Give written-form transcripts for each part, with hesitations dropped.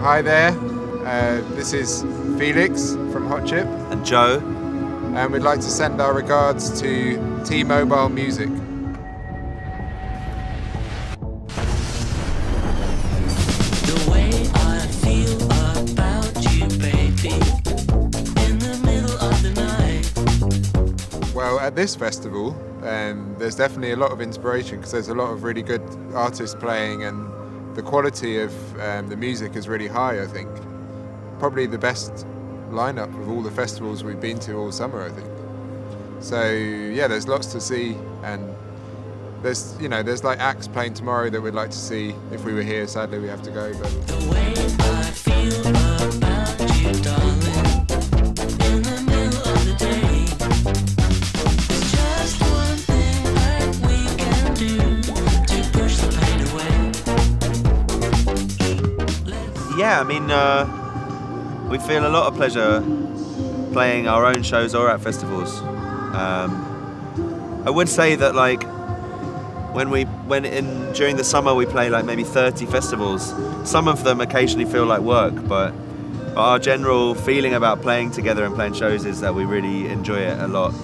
Hi there, this is Felix from Hot Chip. And Joe. And we'd like to send our regards to T-Mobile Music. The way I feel about you, baby, in the middle of the night. Well, at this festival, there's definitely a lot of inspiration because there's a lot of really good artists playing, and the quality of the music is really high, I think. Probably the best lineup of all the festivals we've been to all summer, I think. So yeah, there's lots to see, and there's like acts playing tomorrow that we'd like to see if we were here. Sadly, we have to go. But the way I feel about you, darling, in the middle of the day, there's just one thing that we can do to push the pain away. Yeah, I mean, we feel a lot of pleasure playing our own shows or at festivals. I would say that, like, during the summer we play like maybe 30 festivals. Some of them occasionally feel like work, but our general feeling about playing together and playing shows is that we really enjoy it a lot.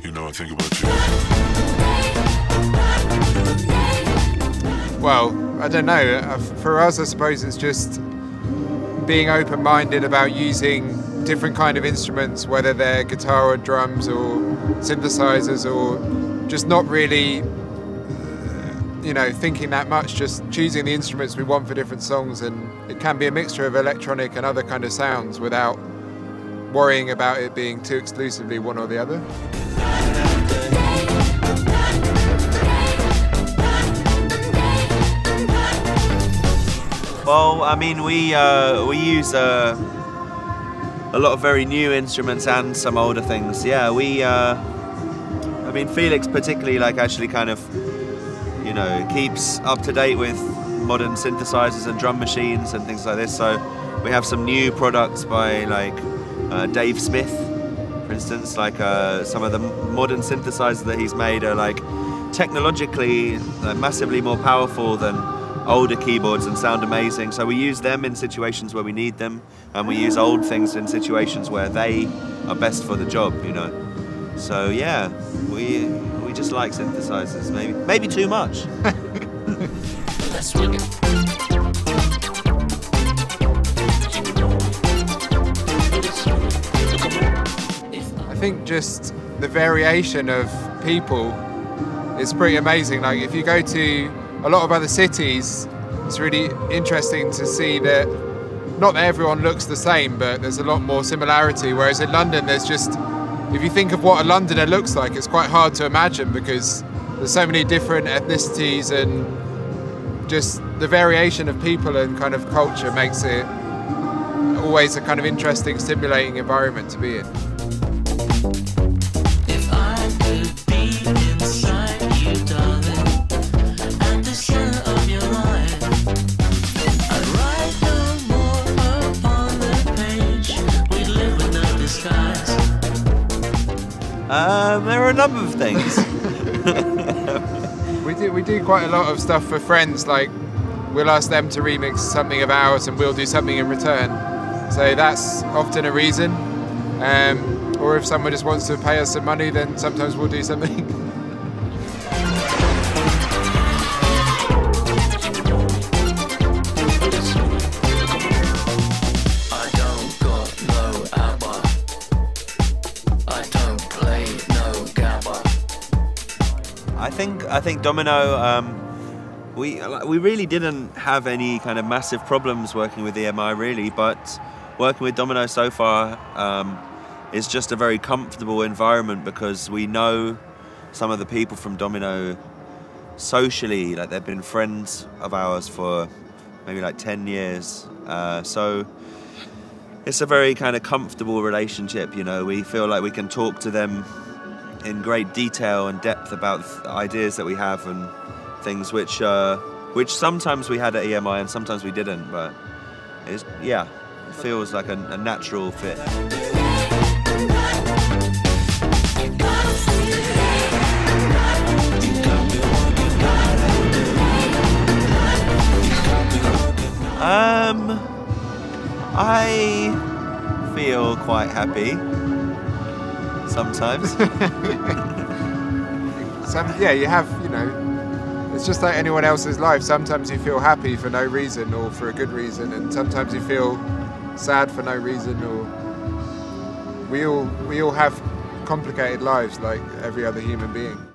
You know, I think about you. well, I don't know. For us, I suppose it's just being open-minded about using different kind of instruments, whether they're guitar or drums or synthesizers, or just not really, thinking that much, just choosing the instruments we want for different songs. And it can be a mixture of electronic and other kind of sounds without worrying about it being too exclusively one or the other. Well, I mean, we use a lot of very new instruments and some older things. Yeah, I mean, Felix particularly, like, actually kind of, keeps up to date with modern synthesizers and drum machines and things like this. So we have some new products by, like, Dave Smith, for instance. Like, some of the modern synthesizers that he's made are, like, technologically massively more powerful than older keyboards and sound amazing. So we use them in situations where we need them, and we use old things in situations where they are best for the job, So yeah, we just like synthesizers, maybe too much. I think just the variation of people is pretty amazing. Like, if you go to a lot of other cities, it's really interesting to see that not that everyone looks the same, but there's a lot more similarity. Whereas in London, there's just, if you think of what a Londoner looks like, it's quite hard to imagine because there's so many different ethnicities, and just the variation of people and kind of culture makes it always a kind of interesting, stimulating environment to be in. If I could be inside you, darling, at the center of your life, I'd write no more upon the page. We'd live with no disguise. There are a number of things. We do quite a lot of stuff for friends, like we'll ask them to remix something of ours and we'll do something in return. So that's often a reason. Or if someone just wants to pay us some money, then sometimes we'll do something. I think Domino, we really didn't have any kind of massive problems working with EMI really, but working with Domino so far is just a very comfortable environment because we know some of the people from Domino socially, like they've been friends of ours for maybe like 10 years. So it's a very kind of comfortable relationship, we feel like we can talk to them in great detail and depth about the ideas that we have and things which sometimes we had at EMI and sometimes we didn't, but it feels like a natural fit. I feel quite happy sometimes. Yeah, you have, you know, it's just like anyone else's life. Sometimes you feel happy for no reason or for a good reason, and sometimes you feel sad for no reason. Or we all have complicated lives like every other human being.